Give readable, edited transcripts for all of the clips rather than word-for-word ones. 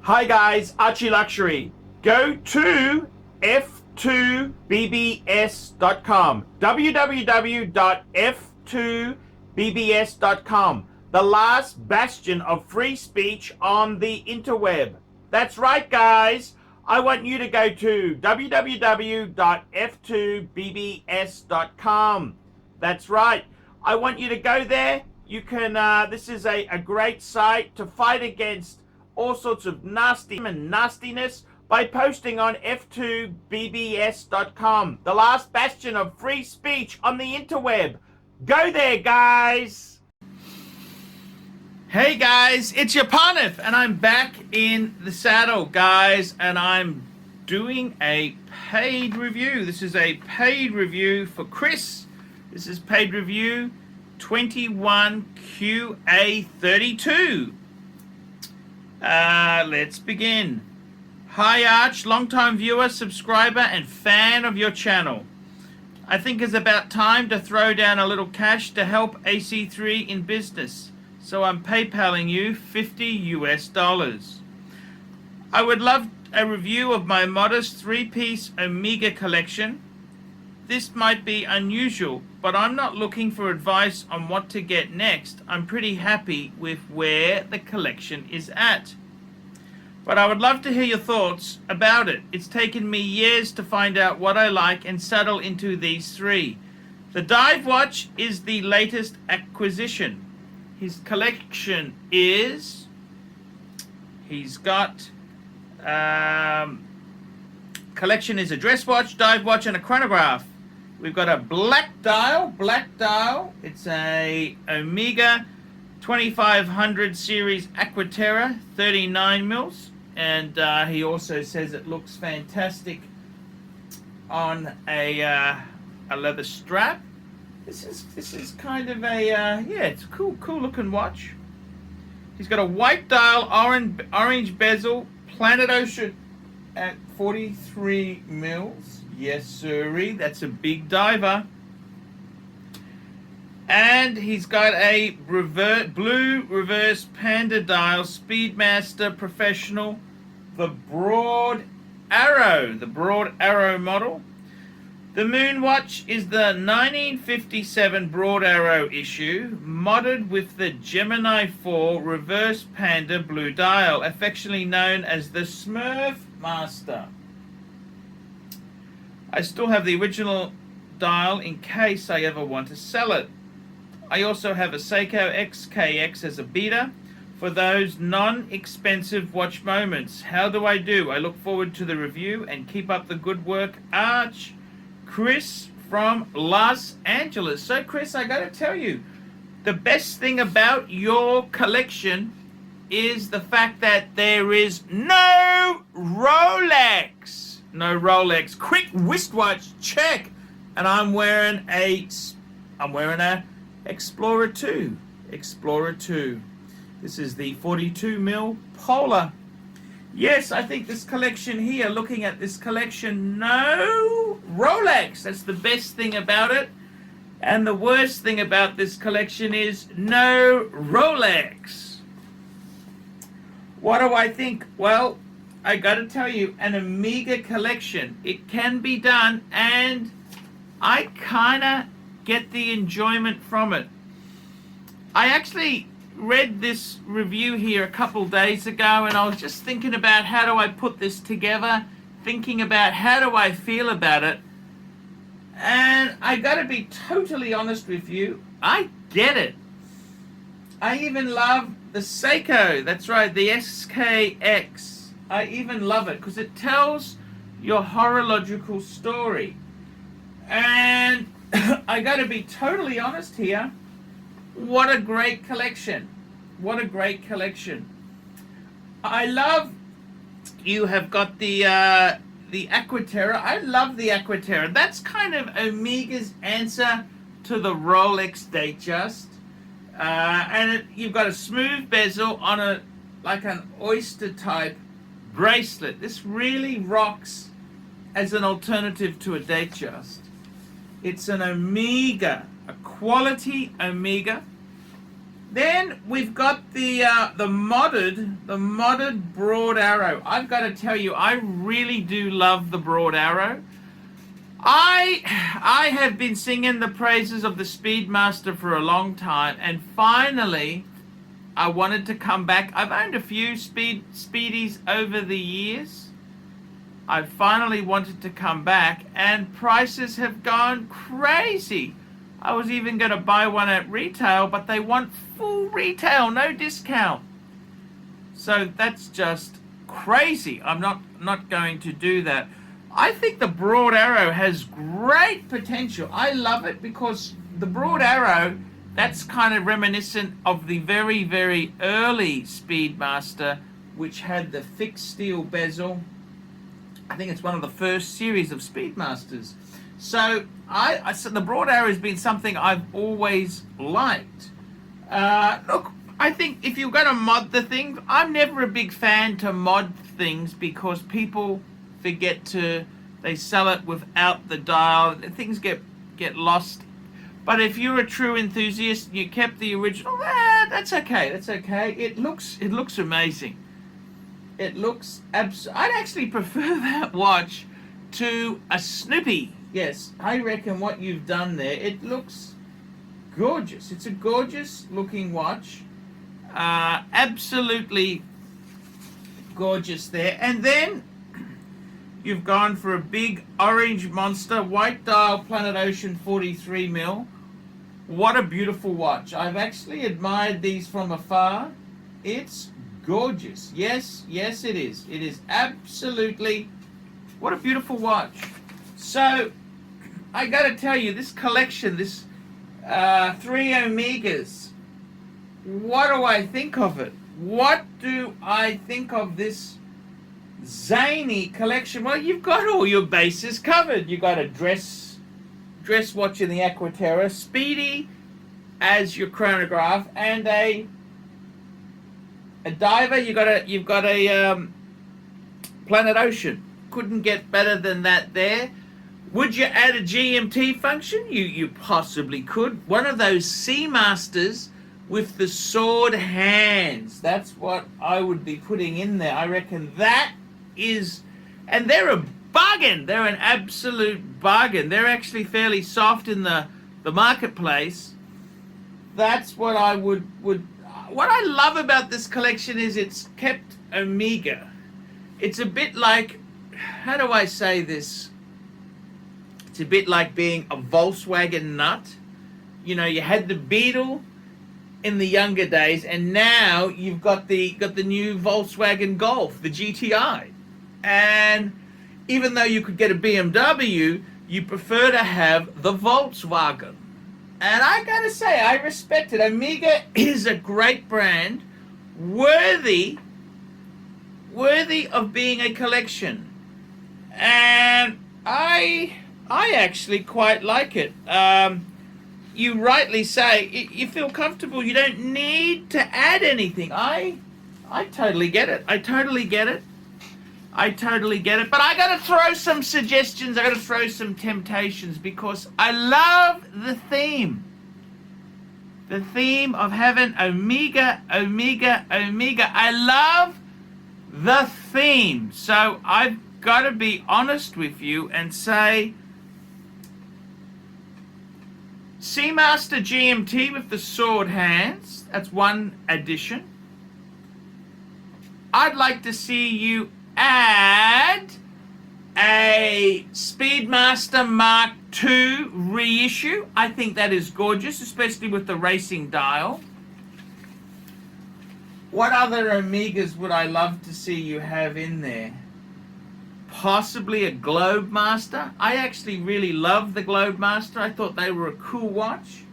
Hi guys, ArchieLuxury. Go to f2bbs.com. www.f2bbs.com. The last bastion of free speech on the interweb. That's right, guys. I want you to go to www.f2bbs.com. That's right. I want you to go there. You can, this is a great site to fight against all sorts of nastiness by posting on f2bbs.com, the last bastion of free speech on the interweb. Go there, guys. Hey guys, it's your Parnif, and I'm back in the saddle, guys, and I'm doing a paid review. This is a paid review for Chris. This is paid review 21QA32. Let's begin. Hi Arch, long-time viewer, subscriber, and fan of your channel. I think it's about time to throw down a little cash to help AC3 in business. So I'm PayPaling you $50 US. I would love a review of my modest 3-piece Omega collection. This might be unusual, but I'm not looking for advice on what to get next. I'm pretty happy with where the collection is at. But I would love to hear your thoughts about it. It's taken me years to find out what I like and settle into these three. The dive watch is the latest acquisition. His collection is, he's got, collection is a dress watch, dive watch, and a chronograph. We've got a black dial. It's a Omega 2500 series Aquaterra, 39 mils, and he also says it looks fantastic on a leather strap. This is kind of a yeah, it's a cool looking watch. He's got a white dial, orange bezel, Planet Ocean at 43 mils. Yes, sirree, that's a big diver. And he's got a blue reverse panda dial, Speedmaster Professional, the Broad Arrow model. The Moon Watch is the 1957 Broad Arrow issue, modded with the Gemini 4 reverse panda blue dial, affectionately known as the Smurf Master. I still have the original dial in case I ever want to sell it. I also have a Seiko XKX as a beta for those non-expensive watch moments. How do? I look forward to the review and keep up the good work. Arch. Chris from Los Angeles. So Chris, I gotta tell you, the best thing about your collection is the fact that there is no Rolex. No Rolex. Quick wristwatch check. And I'm wearing a Explorer 2. This is the 42 mil Polar. Yes, I think this collection here, looking at this collection, no Rolex. That's the best thing about it. And the worst thing about this collection is no Rolex. What do I think? Well, I gotta tell you, an Omega collection, it can be done, and I kinda get the enjoyment from it. I actually read this review here a couple days ago, and I was just thinking about how do I put this together, thinking about how do I feel about it, and I gotta be totally honest with you, I get it. I even love the Seiko, that's right, the SKX. I even love it because it tells your horological story. And I gotta be totally honest here, what a great collection. What a great collection. I love, you have got the Aquaterra. I love the Aquaterra. That's kind of Omega's answer to the Rolex Datejust. And you've got a smooth bezel on like an oyster type bracelet. This really rocks as an alternative to a Datejust. It's an Omega, a quality Omega. Then we've got the modded broad arrow. I've got to tell you, I really do love the broad arrow. I have been singing the praises of the Speedmaster for a long time, and finally I wanted to come back. I've owned a few Speedies over the years. I finally wanted to come back, and prices have gone crazy. I was even going to buy one at retail, but they want full retail, no discount. So that's just crazy. I'm not going to do that. I think the broad arrow has great potential. I love it because the broad arrow, that's kind of reminiscent of the very, very early Speedmaster, which had the fixed steel bezel. I think it's one of the first series of Speedmasters. So so the broad arrow has been something I've always liked. Look, I think if you're going to mod the thing, I'm never a big fan to mod things because people forget to, they sell it without the dial, things get lost. But if you're a true enthusiast, you kept the original, that's okay, that's okay. It looks amazing. It looks I'd actually prefer that watch to a Snoopy. Yes, I reckon what you've done there, it looks gorgeous. It's a gorgeous looking watch. Absolutely gorgeous there. And then you've gone for a big orange monster, white dial Planet Ocean 43mm. What a beautiful watch. I've actually admired these from afar. It's gorgeous. Yes, yes it is. It is absolutely, what a beautiful watch. So, I gotta tell you, this collection, this 3 Omegas, what do I think of it? What do I think of this zany collection? Well, you've got all your bases covered. You've got a dress watch in the Aquaterra, Speedy as your chronograph, and a diver. You've got a Planet Ocean. Couldn't get better than that there. Would you add a GMT function? You possibly could. One of those Seamasters with the sword hands. That's what I would be putting in there. I reckon that is, and they're a bargain. They're an absolute bargain. They're actually fairly soft in the marketplace. That's what I would. What I love about this collection is it's kept Omega. It's a bit like, how do I say this? It's a bit like being a Volkswagen nut. You know, you had the Beetle in the younger days, and now you've got the new Volkswagen Golf, the GTI. And even though you could get a BMW, you prefer to have the Volkswagen. And I gotta say, I respect it. Omega is a great brand, worthy of being a collection. And I actually quite like it. You rightly say, you feel comfortable. You don't need to add anything. I totally get it. I totally get it. But I got to throw some suggestions. I got to throw some temptations because I love the theme. The theme of having Omega. I love the theme. So I've got to be honest with you and say, Seamaster GMT with the sword hands. That's one addition. I'd like to see you add a Speedmaster Mark II reissue. I think that is gorgeous, especially with the racing dial. What other Omegas would I love to see you have in there? Possibly a Globemaster. I actually really love the Globemaster. I thought they were a cool watch.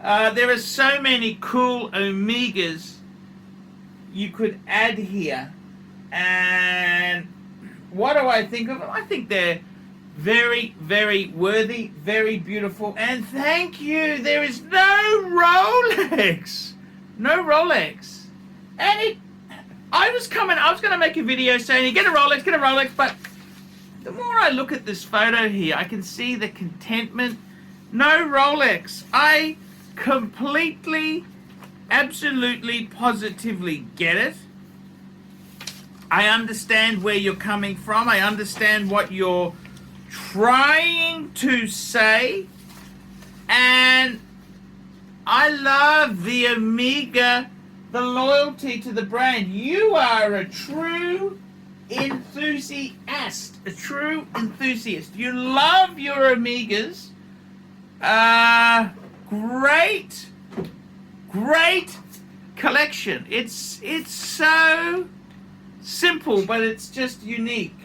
There are so many cool Omegas you could add here. And what do I think of them? I think they're very, very worthy, very beautiful. And thank you, there is no Rolex. No Rolex. And I was going to make a video saying, you get a Rolex, but the more I look at this photo here, I can see the contentment. No Rolex. I completely absolutely, positively get it. I understand where you're coming from. I understand what you're trying to say. And I love the Omega, the loyalty to the brand. You are a true enthusiast. A true enthusiast. You love your Omegas. Great collection. It's so simple, but it's just unique.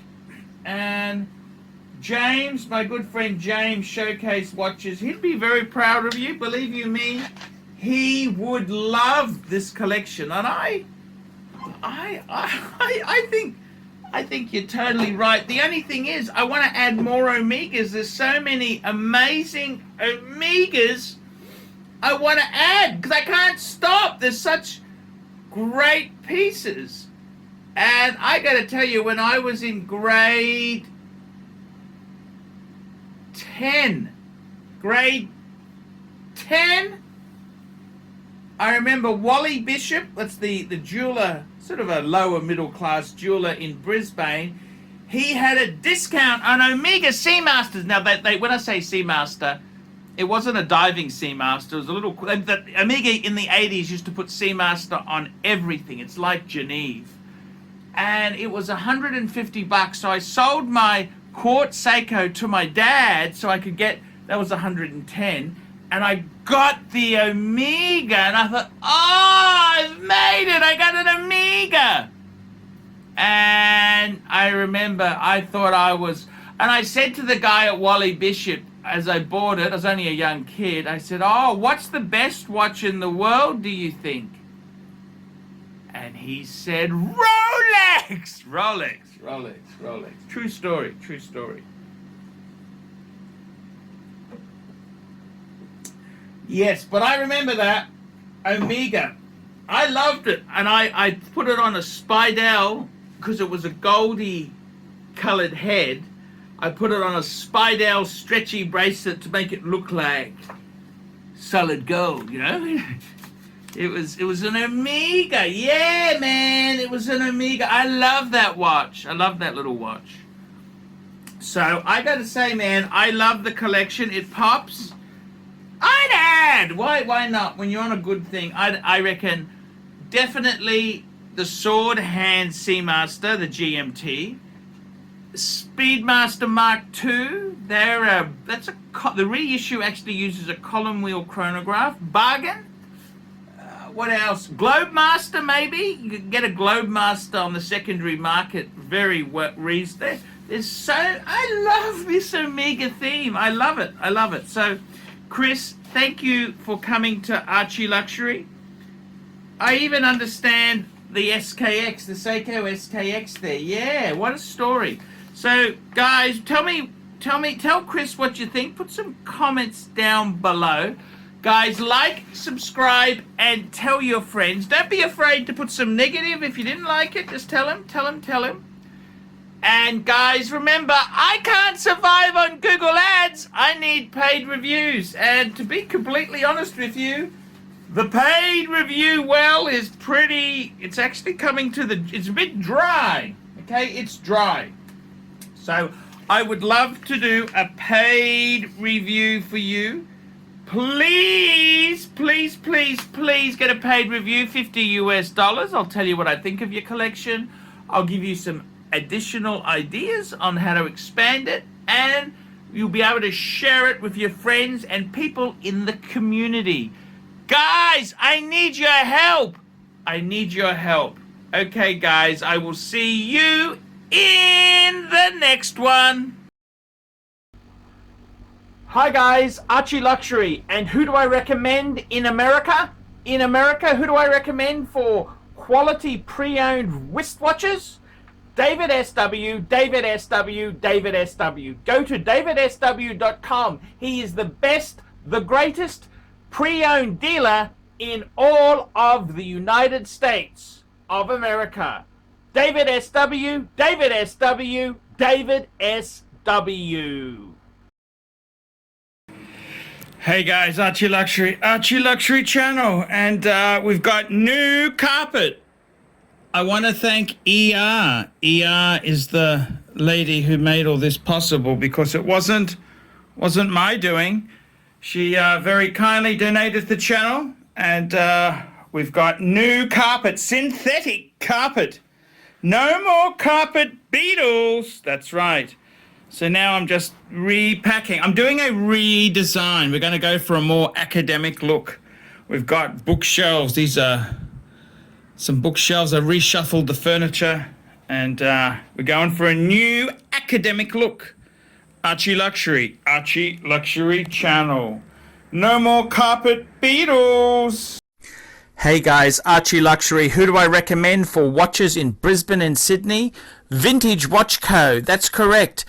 And James, my good friend James, Showcase Watches, he'd be very proud of you. Believe you me, he would love this collection. And I think you're totally right. The only thing is, I want to add more Omegas. There's so many amazing Omegas I want to add because I can't stop. There's such great pieces. And I got to tell you, when I was in grade 10, I remember Wally Bishop, that's the jeweler, sort of a lower middle class jeweler in Brisbane. He had a discount on Omega Seamasters. Now, when I say Seamaster, it wasn't a diving Seamaster. It was a little... The Omega in the 80s used to put Seamaster on everything. It's like Geneve. And it was $150. So I sold my quartz Seiko to my dad so I could get... That was $110. And I got the Omega. And I thought, oh, I've made it. I got an Omega. And I remember I thought I was... And I said to the guy at Wally Bishop, as I bought it, I was only a young kid, I said, oh, what's the best watch in the world, do you think? And he said, Rolex! Rolex. True story. Yes, but I remember that Omega. I loved it. And I put it on a Spidell because it was a goldy colored head. I put it on a Spidell stretchy bracelet to make it look like solid gold, you know? It was an Omega. Yeah, man, it was an Omega. I love that watch. I love that little watch. So I got to say, man, I love the collection. It pops. I'd add. Why not? When you're on a good thing, I reckon definitely the Sword Hand Seamaster, the GMT. Speedmaster Mark II, the reissue actually uses a column wheel chronograph. Bargain. What else? Globemaster, maybe? You could get a Globemaster on the secondary market very reasonably. I love this Omega theme. I love it. So, Chris, thank you for coming to ArchieLuxury. I even understand the SKX, the Seiko SKX there. Yeah, what a story. So, guys, tell Chris what you think. Put some comments down below. Guys, like, subscribe, and tell your friends. Don't be afraid to put some negative. If you didn't like it, just tell him. And, guys, remember, I can't survive on Google Ads. I need paid reviews. And to be completely honest with you, the paid review well is it's actually coming to it's a bit dry. Okay, it's dry. So I would love to do a paid review for you. Please get a paid review, $50 US. I'll tell you what I think of your collection. I'll give you some additional ideas on how to expand it, and you'll be able to share it with your friends and people in the community. Guys, I need your help. Okay, guys, I will see you in the next one. Hi guys, ArchieLuxury, and who do I recommend in America? In America, who do I recommend for quality pre-owned wristwatches? David SW. Go to davidsw.com. He is the best, the greatest pre-owned dealer in all of the United States of America. David SW. Hey guys, ArchieLuxury channel, and we've got new carpet. I want to thank ER. ER is the lady who made all this possible because it wasn't my doing. She very kindly donated the channel, and we've got new carpet, synthetic carpet. No more carpet beetles. That's right. So now I'm just repacking. I'm doing a redesign. We're going to go for a more academic look. We've got bookshelves. These are some bookshelves. I reshuffled the furniture, and we're going for a new academic look. ArchieLuxury channel. No more carpet beetles. Hey guys, ArchieLuxury. Who do I recommend for watches in Brisbane and Sydney? Vintage Watch Co. That's correct.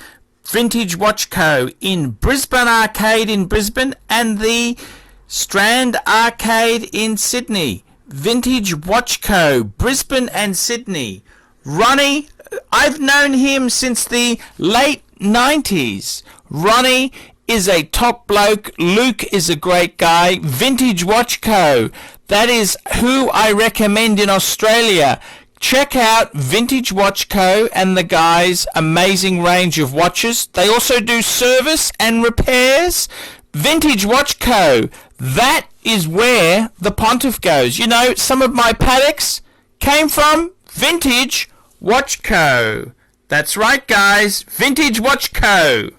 Vintage Watch Co. in Brisbane Arcade in Brisbane and the Strand Arcade in Sydney. Vintage Watch Co. Brisbane and Sydney. Ronnie, I've known him since the late 90s. Ronnie is a top bloke. Luke is a great guy. Vintage Watch Co. That is who I recommend in Australia. Check out Vintage Watch Co. and the guys' amazing range of watches. They also do service and repairs. Vintage Watch Co. That is where the pontiff goes. You know, some of my Pateks came from Vintage Watch Co. That's right, guys. Vintage Watch Co.